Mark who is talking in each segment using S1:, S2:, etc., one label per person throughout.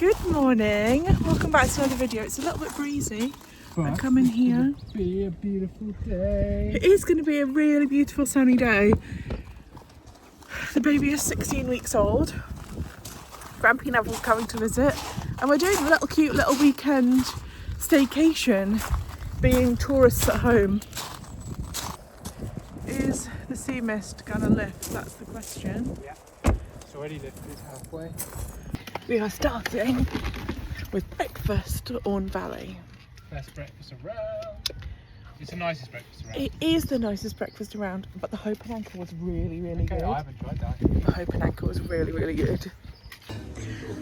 S1: Good morning. Welcome back to another video. It's a little bit breezy. I come in here.
S2: It's going to be a beautiful day.
S1: It is going to be a really beautiful sunny day. The baby is 16 weeks old. Grandpy Neville's coming to visit, and we're doing a little cute little weekend staycation, being tourists at home. Is the sea mist gonna lift? That's the question.
S2: Yeah, it's already lifted halfway.
S1: We are starting with breakfast on Valley.
S2: Best breakfast around. It's the nicest breakfast around.
S1: It is the nicest breakfast around, but the hope and anchor was really good.
S2: I haven't tried that.
S1: The hope and anchor was really good.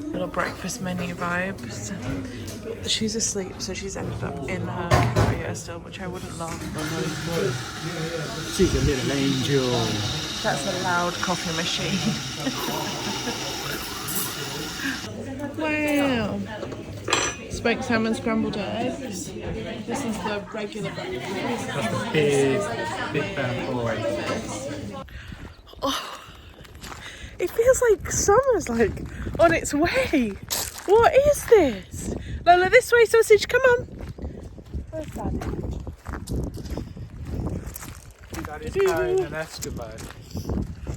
S1: Little breakfast menu vibes. She's asleep, so she's ended up in her carrier still, which I wouldn't love.
S2: She's a little angel.
S1: That's a loud coffee machine. Wow. Smoked salmon, scrambled eggs. This is the regular breakfast.
S2: That's big fan boy.
S1: Oh, it feels like summer's like on its way. What is this? Lola, this way, sausage, come on. Where's Daddy?
S2: Daddy's carrying an Eskimo.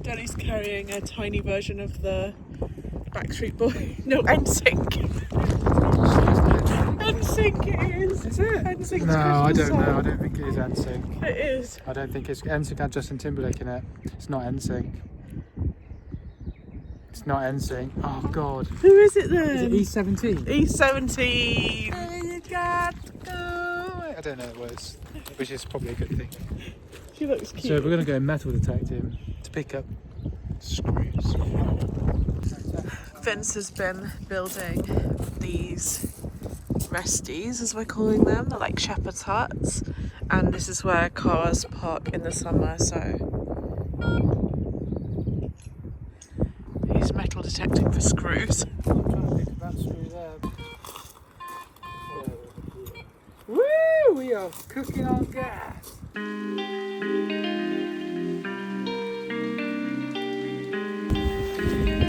S1: Daddy's carrying a tiny version of the Backstreet Boy. No, NSYNC. NSYNC it is.
S2: Is it?
S1: NSYNC's
S2: No, I
S1: Christmas
S2: don't know.
S1: song.
S2: I don't think it is NSYNC.
S1: It is.
S2: I don't think it's NSYNC had Justin Timberlake in it. It's not NSYNC. It's not NSYNC. Oh God.
S1: Who is it then?
S2: Is it E17?
S1: E17.
S2: You got to go. I don't know the words, which is probably a good thing.
S1: She looks cute.
S2: So we're going to go metal detect him to pick up screws.
S1: Vince has been building these resties, as we're calling them. They're like shepherd's huts, and this is where cars park in the summer, so he's metal detecting for screws.
S2: I'm trying to pick up that screw there. Woo! We are cooking on gas.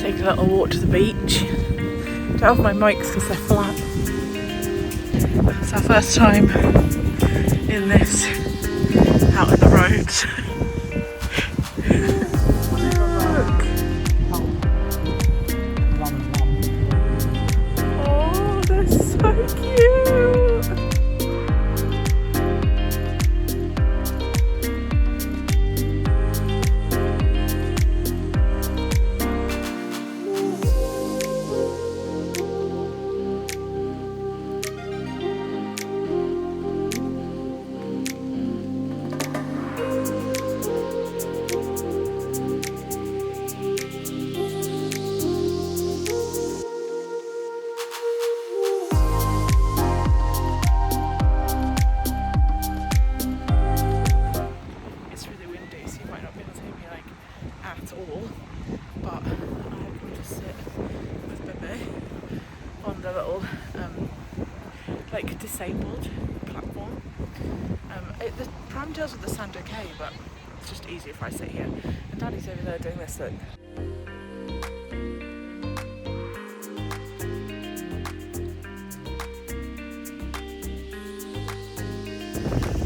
S1: Take a little walk to the beach. Don't have my mics because they're flat. It's our first time in this, out in the roads. Look! Oh, they're so cute! The little like disabled platform. The pram deals with the sand okay, but it's just easier if I sit here. And Daddy's over there doing this thing.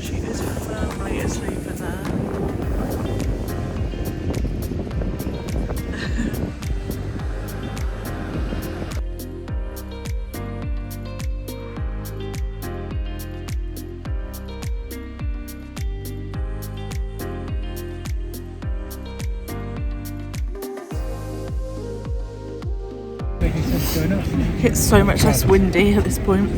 S1: She is firmly asleep in there. It's so much less windy at this point.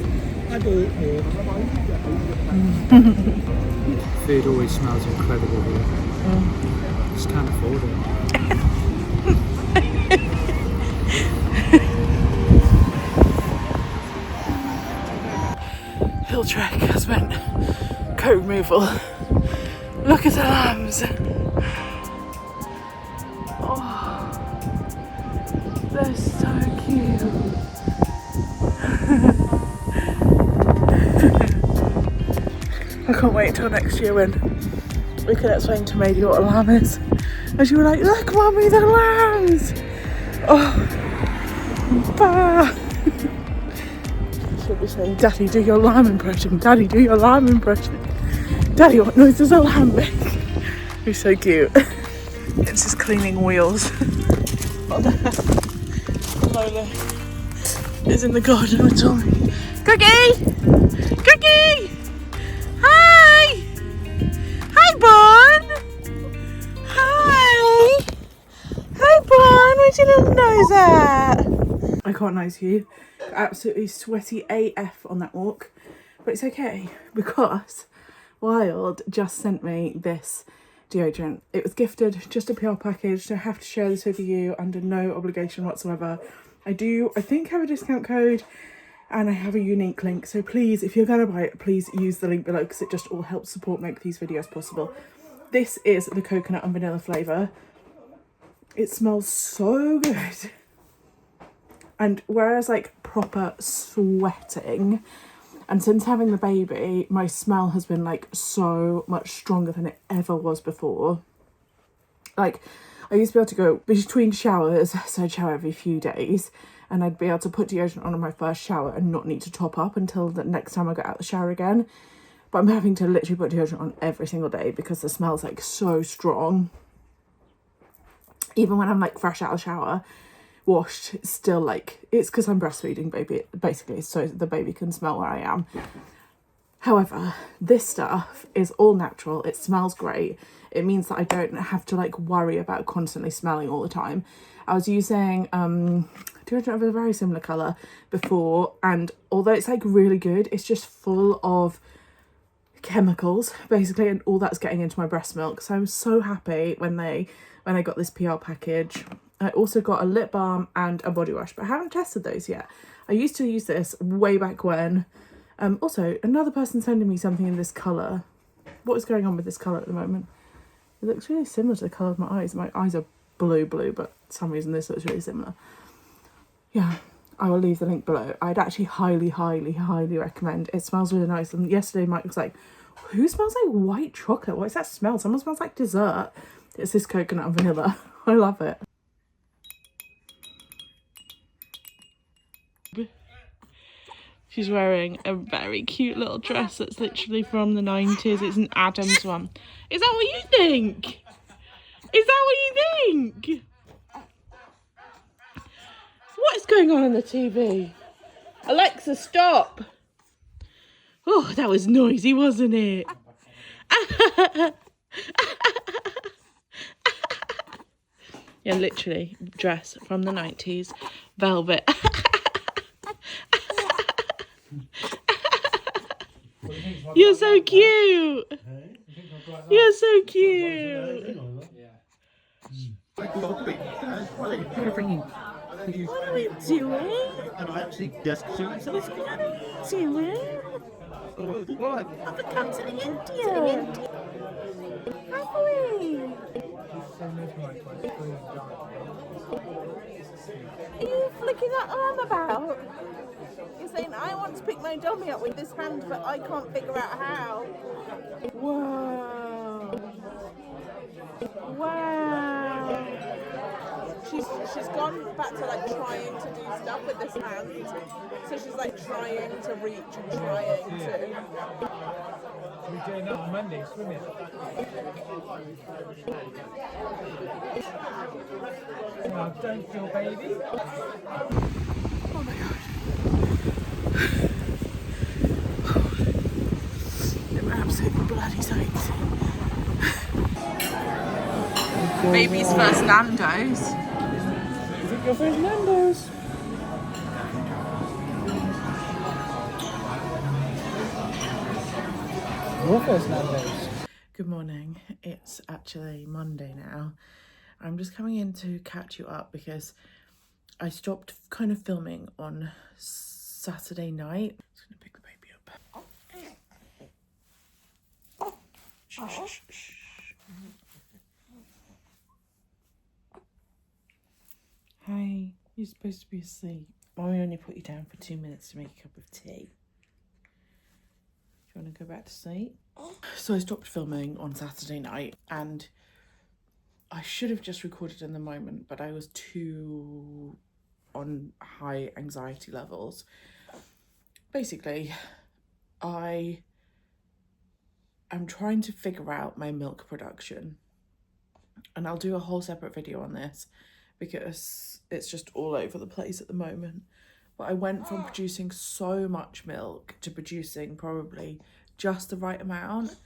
S2: Food always smells incredible here. Just can't afford it.
S1: Hill trek has meant coat removal. Look at the lambs. Oh, they're so cute. I can't wait till next year when we can explain to Mady what a lamb is. And she was like, look mummy, the lambs! Oh, bah! she'll be saying, Daddy, do your lamb impression. Daddy, do your lamb impression. Daddy, what noise does a lamb make? He's so cute. It's just cleaning wheels. Lola is in the garden with Tommy. Cookie! Cookie! Hi! Hi, Bon! Hi! Hi, Bon! Where's your little nose at? I can't lie to you. Absolutely sweaty AF on that walk. But it's okay because Wild just sent me this deodorant. It was gifted, just a PR package, so I have to share this with you under no obligation whatsoever. I think have a discount code and I have a unique link, so please, if you're going to buy it, please use the link below because it just all helps support make these videos possible. This is the coconut and vanilla flavour. It smells so good. And whereas like proper sweating, and since having the baby, my smell has been like so much stronger than it ever was before. Like, I used to be able to go between showers, so I'd shower every few days, and I'd be able to put deodorant on in my first shower and not need to top up until the next time I got out the shower again. But I'm having to literally put deodorant on every single day because the smell's like so strong. Even when I'm like fresh out of the shower, washed, it's still like, it's because I'm breastfeeding baby basically, so the baby can smell where I am. However, this stuff is all natural, it smells great. It means that I don't have to like worry about constantly smelling all the time. I was using deodorant of a very similar colour before, and although it's like really good, it's just full of chemicals basically, and all that's getting into my breast milk. So I'm so happy when I got this PR package. I also got a lip balm and a body wash, but I haven't tested those yet. I used to use this way back when. Also, another person sending me something in this colour. What is going on with this colour at the moment? It looks really similar to the colour of my eyes. My eyes are blue, but for some reason this looks really similar. Yeah, I will leave the link below. I'd actually highly recommend. It smells really nice. And yesterday Mike was like, who smells like white chocolate? What is that smell? Someone smells like dessert. It's this coconut and vanilla. I love it. She's wearing a very cute little dress that's literally from the 90s. It's an Adams one. Is that what you think? Is that what you think? What is going on the TV? Alexa, stop. Oh, that was noisy, wasn't it? Yeah, literally, dress from the 90s. Velvet. You're so cute. You're so cute. What are we doing? What are we doing? Have we come to the India? Have we? Are you flicking that arm about? You're saying, I want to pick my dummy up with this hand, but I can't figure out how. Wow. Wow. She's gone back to like trying to do stuff with this hand. So she's like trying to reach and trying to.
S2: We're doing that on Monday, swimming. Oh, don't feel baby.
S1: Oh my god. I'm absolutely bloody soaked. Baby's first Nando's.
S2: Is it your first Nando's? Your first Nando's.
S1: Good morning. It's actually Monday now. I'm just coming in to catch you up because I stopped kind of filming on Saturday night. I'm just gonna pick the baby up. Shh, shh, shh. Hi, you're supposed to be asleep. Mommy only put you down for 2 minutes to make a cup of tea. Do you want to go back to sleep? So I stopped filming on Saturday night and I should have just recorded in the moment, but I was too on high anxiety levels. basically, I am trying to figure out my milk production. And I'll do a whole separate video on this because it's just all over the place at the moment. But I went from producing so much milk to producing probably just the right amount,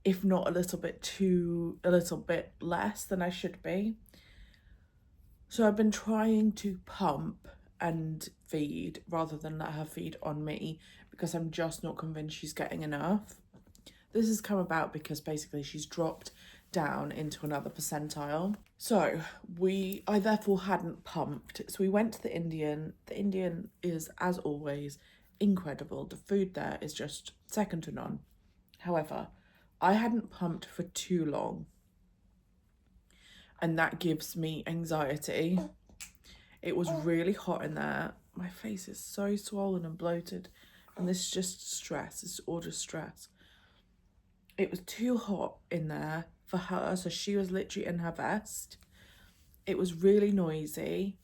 S1: if not a little bit less than I should be. So I've been trying to pump and feed rather than let her feed on me because I'm just not convinced she's getting enough. This has come about because basically she's dropped down into another percentile. So I therefore hadn't pumped. So we went to the Indian. The Indian is, as always, incredible. The food there is just second to none. However, I hadn't pumped for too long, and that gives me anxiety. It was really hot in there. My face is so swollen and bloated, and this is just stress. It's all just stress. It was too hot in there for her, so she was literally in her vest. It was really noisy.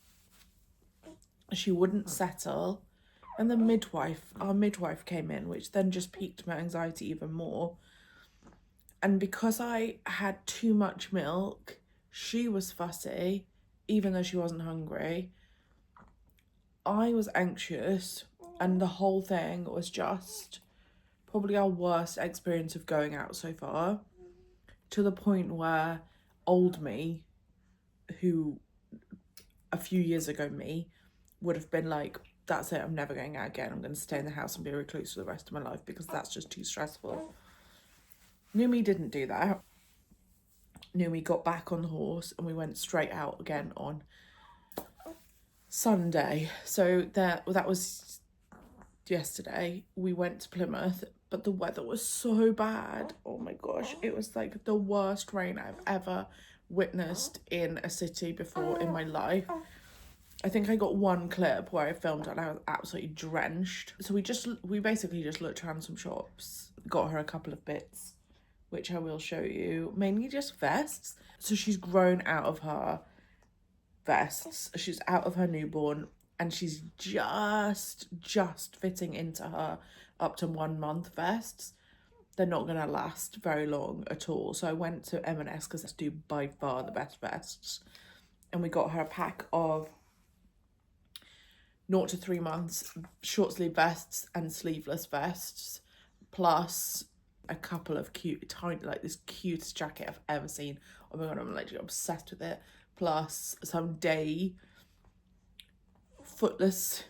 S1: She wouldn't settle. And the our midwife came in, which then just piqued my anxiety even more. And because I had too much milk, she was fussy, even though she wasn't hungry. I was anxious, and the whole thing was just probably our worst experience of going out so far, to the point where old me, who a few years ago me, would have been like, that's it, I'm never going out again. I'm going to stay in the house and be a recluse for the rest of my life because that's just too stressful. Numi didn't do that. Numi got back on the horse and we went straight out again on Sunday. So that was yesterday. We went to Plymouth, but the weather was so bad. Oh my gosh, it was like the worst rain I've ever witnessed in a city before in my life. I think I got one clip where I filmed and I was absolutely drenched. So we basically just looked around some shops, got her a couple of bits, which I will show you, mainly just vests. So she's grown out of her vests. She's out of her newborn, and she's just fitting into her up to 1 month vests. They're not gonna last very long at all. So I went to M&S because they do by far the best vests, and we got her a pack of 0 to 3 months short sleeve vests and sleeveless vests, plus a couple of cute, tiny, like this cutest jacket I've ever seen. Oh my god, I'm like obsessed with it. Plus some day footless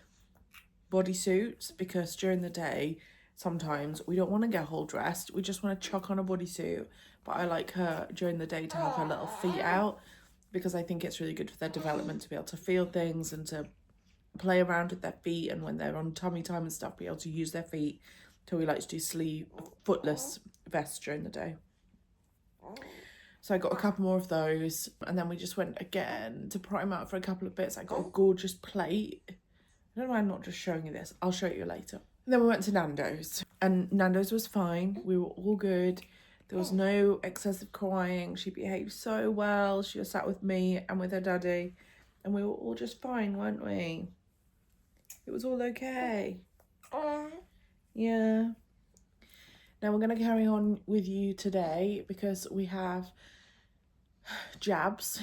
S1: bodysuits, because during the day sometimes we don't want to get whole dressed, we just want to chuck on a bodysuit. But I like her during the day to have her little feet out, because I think it's really good for their development to be able to feel things and to play around with their feet, and when they're on tummy time and stuff, be able to use their feet. So we like to do footless vests during the day. So I got a couple more of those, and then we just went again to Primark for a couple of bits. I got a gorgeous plate. I don't know why I'm not just showing you this. I'll show you later. And then we went to Nando's, and Nando's was fine. We were all good. There was no excessive crying. She behaved so well. She was sat with me and with her daddy, and we were all just fine, weren't we? It was all okay. Yeah. Now we're going to carry on with you today because we have jabs,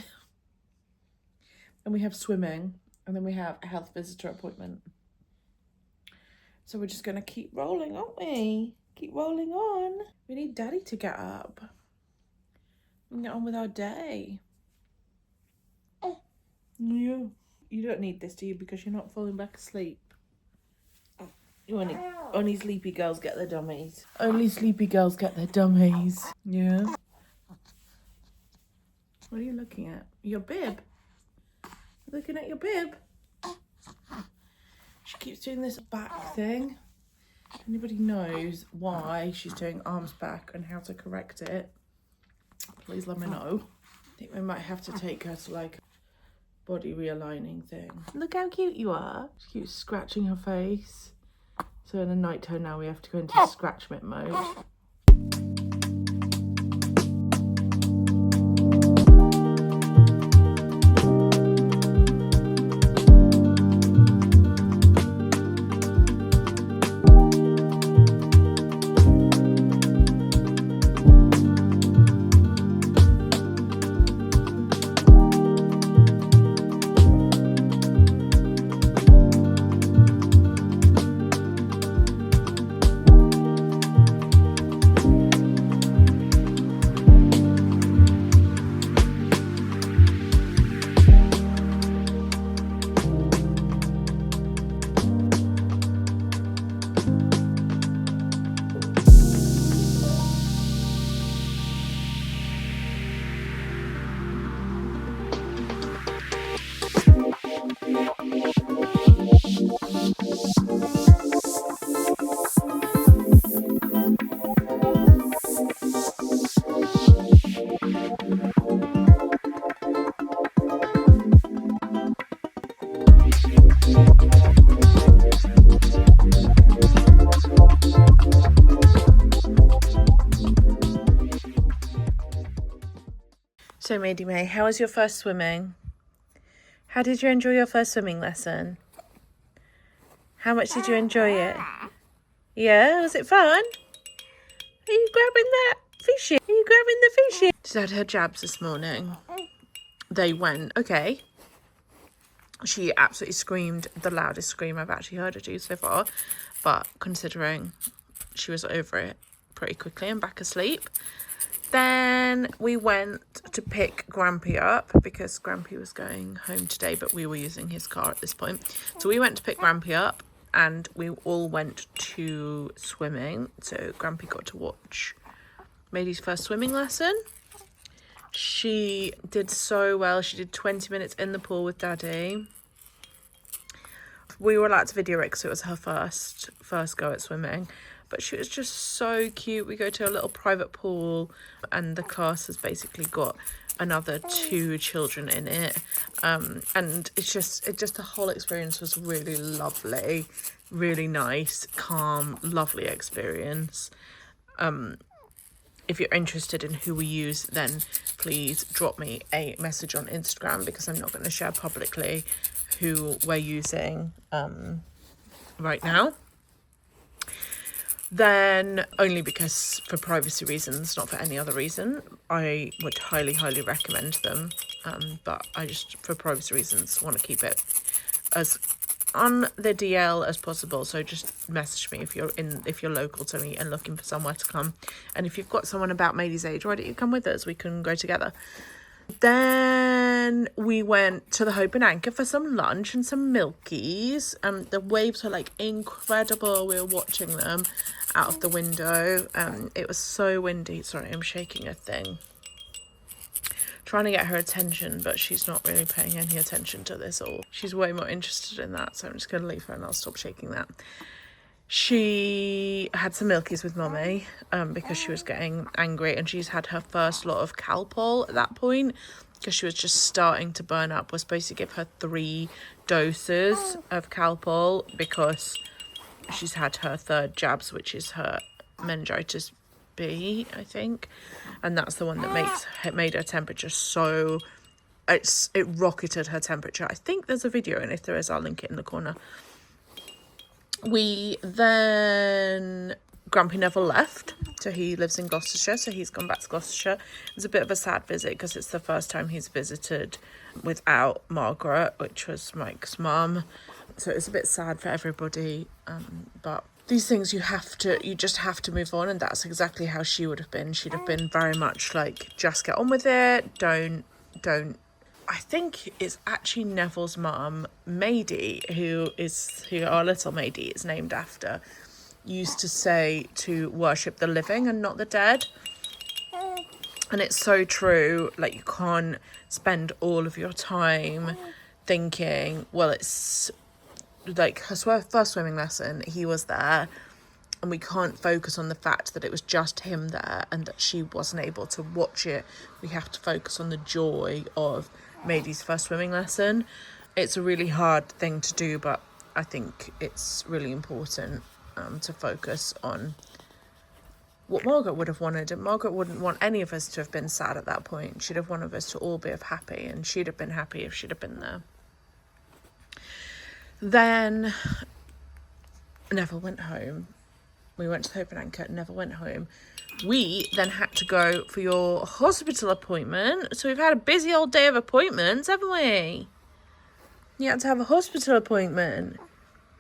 S1: and we have swimming, and then we have a health visitor appointment. So we're just going to keep rolling, aren't we? Keep rolling on. We need Daddy to get up and get on with our day. Yeah. You don't need this, do you? Because you're not falling back asleep. Only sleepy girls get their dummies. Only sleepy girls get their dummies. Yeah. What are you looking at? Your bib? Looking at your bib? She keeps doing this back thing. If anybody knows why she's doing arms back and how to correct it, please let me know. I think we might have to take her to like body realigning thing. Look how cute you are. She keeps scratching her face. So in a night tone now we have to go into scratch mitt mode. So, Mady May, how was your first swimming? How did you enjoy your first swimming lesson? How much did you enjoy it? Yeah, was it fun? Are you grabbing that fishy? Are you grabbing the fishy? She's had her jabs this morning. They went okay. She absolutely screamed the loudest scream I've actually heard her do so far. But considering she was over it pretty quickly and back asleep. Then we went to pick Grandpy up because Grandpy was going home today, but we were using his car at this point. So we went to pick Grandpy up and we all went to swimming. So Grandpy got to watch Mady's first swimming lesson. She did so well. She did 20 minutes in the pool with Daddy. We were allowed to video it because it was her first go at swimming. But she was just so cute. We go to a little private pool and the class has basically got another 2 children in it. And it's just the whole experience was really lovely, really nice, calm, lovely experience. If you're interested in who we use, then please drop me a message on Instagram because I'm not going to share publicly who we're using right now. Then, only because for privacy reasons, not for any other reason, I would highly, highly recommend them. But I just, for privacy reasons, want to keep it as on the DL as possible. So just message me if you're local to me and looking for somewhere to come. And if you've got someone about Mady's age, why don't you come with us? We can go together. Then we went to the Hope and Anchor for some lunch and some milkies. The waves were like incredible. We were watching them out of the window. It was so windy. Sorry, I'm shaking a thing. Trying to get her attention, but she's not really paying any attention to this all. She's way more interested in that, so I'm just going to leave her and I'll stop shaking that. She had some milkies with Mummy because she was getting angry, and she's had her first lot of Calpol at that point because she was just starting to burn up. We're supposed to give her 3 doses of Calpol because she's had her 3rd jabs, which is her meningitis B, I think, and that's the one that made her temperature so it rocketed her temperature. I think there's a video, and if there is, I'll link it in the corner. We then, Grandpy Neville left, so he lives in Gloucestershire, so he's gone back to Gloucestershire. It was a bit of a sad visit because it's the first time he's visited without Margaret, which was Mike's mum, so it's a bit sad for everybody, but these things you just have to move on, and that's exactly how she would have been. She'd have been very much like, just get on with it, don't I think it's actually Neville's mum, Mady, who our little Mady is named after, used to say to worship the living and not the dead. And it's so true. Like, you can't spend all of your time thinking, well, it's like her first swimming lesson, he was there, and we can't focus on the fact that it was just him there and that she wasn't able to watch it. We have to focus on the joy of Mady's first swimming lesson. It's a really hard thing to do, but I think it's really important to focus on what Margaret would have wanted, and Margaret wouldn't want any of us to have been sad at that point. She'd have wanted us to all be happy, and she'd have been happy if she'd have been there. Then Neville went home. We went to the Hope and Anchor, Neville went home. We then had to go for your hospital appointment. So we've had a busy old day of appointments, haven't we? You had to have a hospital appointment.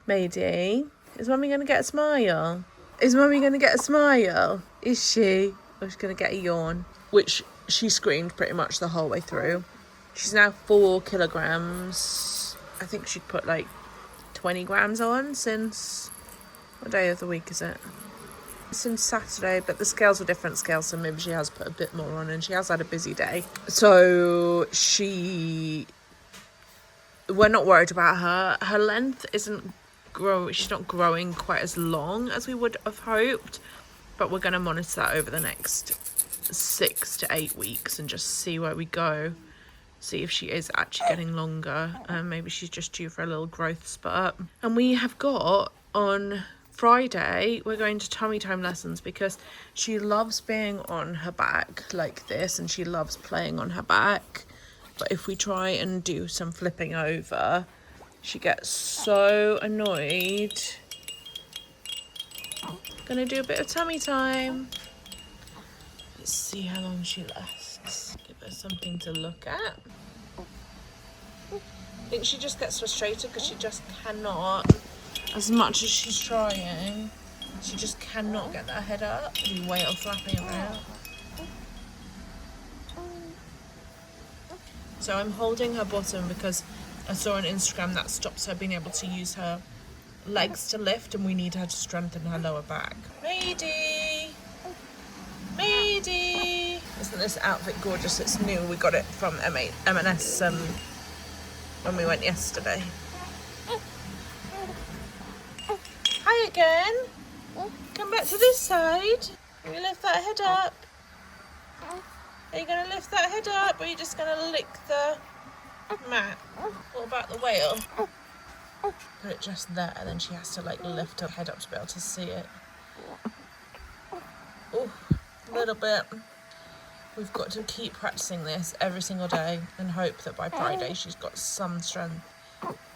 S1: Mady, is Mummy going to get a smile? Is Mummy going to get a smile? Is she? Or is she going to get a yawn? Which she screamed pretty much the whole way through. She's now 4 kilograms. I think she'd put like 20 grams on since... What day of the week is it? Since Saturday, but the scales were different scales, so maybe she has put a bit more on, and she has had a busy day. So we're not worried about her. Her length isn't growing. She's not growing quite as long as we would have hoped, but we're going to monitor that over the next 6 to 8 weeks and just see where we go. See if she is actually getting longer. Maybe she's just due for a little growth spurt. And we have got on Friday we're going to tummy time lessons because she loves being on her back like this and she loves playing on her back. But if we try and do some flipping over, she gets so annoyed. Gonna do a bit of tummy time. Let's see how long she lasts. Give her something to look at. I think she just gets frustrated because she just cannot, as much as she's trying, she just cannot get that head up. The whale flapping around. So I'm holding her bottom because I saw on Instagram that stops her being able to use her legs to lift, and we need her to strengthen her lower back. Mady! Mady! Isn't this outfit gorgeous? It's new. We got it from M&S when we went yesterday. Hi again. Come back to this side. Can you lift that head up? Are you going to lift that head up, or are you just going to lick the mat? What about the whale? Put it just there, and then she has to like lift her head up to be able to see it. Oh, a little bit. We've got to keep practicing this every single day and hope that by Friday she's got some strength,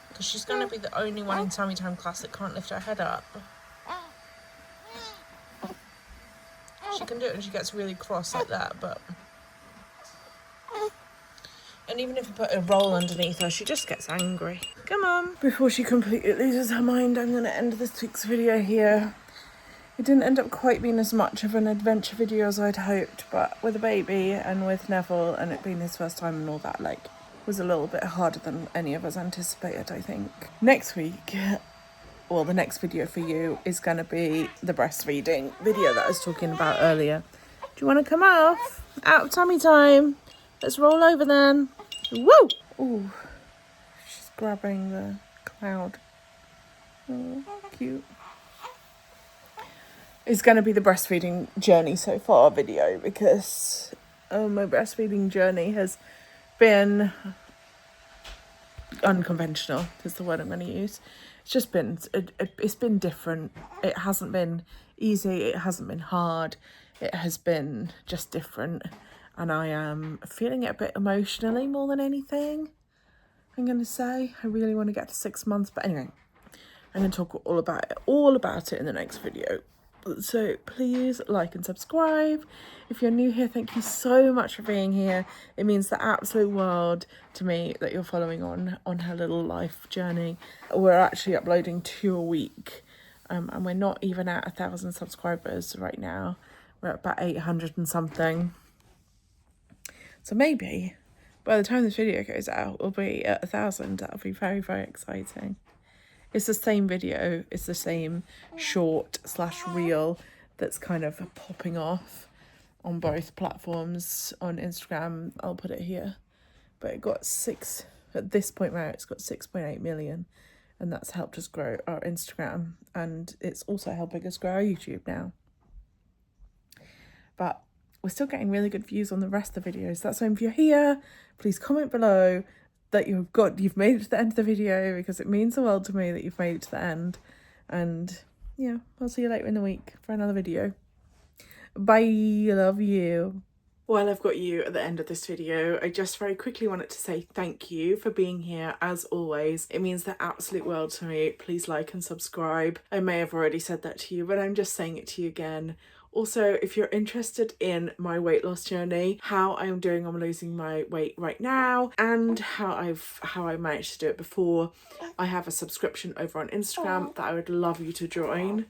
S1: because she's going to be the only one in tummy time class that can't lift her head up. She can do it when she gets really cross like that, but... And even if you put a roll underneath her, she just gets angry. Come on. Before she completely loses her mind, I'm going to end this week's video here. It didn't end up quite being as much of an adventure video as I'd hoped, but with a baby and with Neville and it being his first time and all that, like, was a little bit harder than any of us anticipated, I think. Next week, well, the next video for you is going to be the breastfeeding video that I was talking about earlier. Do you want to come off? Out of tummy time. Let's roll over then. Woo! Ooh, she's grabbing the cloud. Oh, cute. It's going to be the breastfeeding journey so far video because my breastfeeding journey has been unconventional is the word I'm going to use. It's just been, it's been different. It hasn't been easy. It hasn't been hard. It has been just different. And I am feeling it a bit emotionally more than anything, I'm going to say. I really want to get to 6 months. But anyway, I'm going to talk all about it in the next video. So please like and subscribe. If you're new here, thank you so much for being here. It means the absolute world to me that you're following on her little life journey. We're actually uploading 2 a week. And we're not even at 1,000 subscribers right now. We're at about 800 and something. So maybe by the time this video goes out, we'll be at 1,000. That'll be very, very exciting. It's the same video. It's the same short/reel that's kind of popping off on both platforms. On Instagram, I'll put it here. But it got at this point now, it's got 6.8 million. And that's helped us grow our Instagram. And it's also helping us grow our YouTube now. But we're still getting really good views on the rest of the videos. That's why if you're here, please comment below that you've made it to the end of the video, because it means the world to me that you've made it to the end. And yeah, I'll see you later in the week for another video. Bye, love you. While I've got you at the end of this video, I just very quickly wanted to say thank you for being here as always. It means the absolute world to me. Please like and subscribe. I may have already said that to you, but I'm just saying it to you again. Also, if you're interested in my weight loss journey, how I'm doing on losing my weight right now, and how I managed to do it before, I have a subscription over on Instagram that I would love you to join.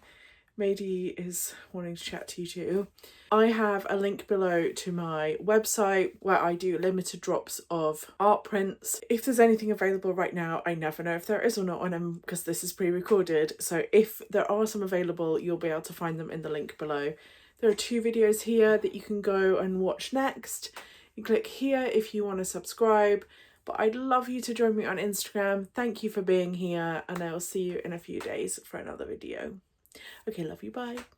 S1: Mady is wanting to chat to you too. I have a link below to my website where I do limited drops of art prints. If there's anything available right now, I never know if there is or not on them because this is pre-recorded. So if there are some available, you'll be able to find them in the link below. There are 2 videos here that you can go and watch next. You click here if you want to subscribe. But I'd love you to join me on Instagram. Thank you for being here, and I will see you in a few days for another video. Okay, love you, bye.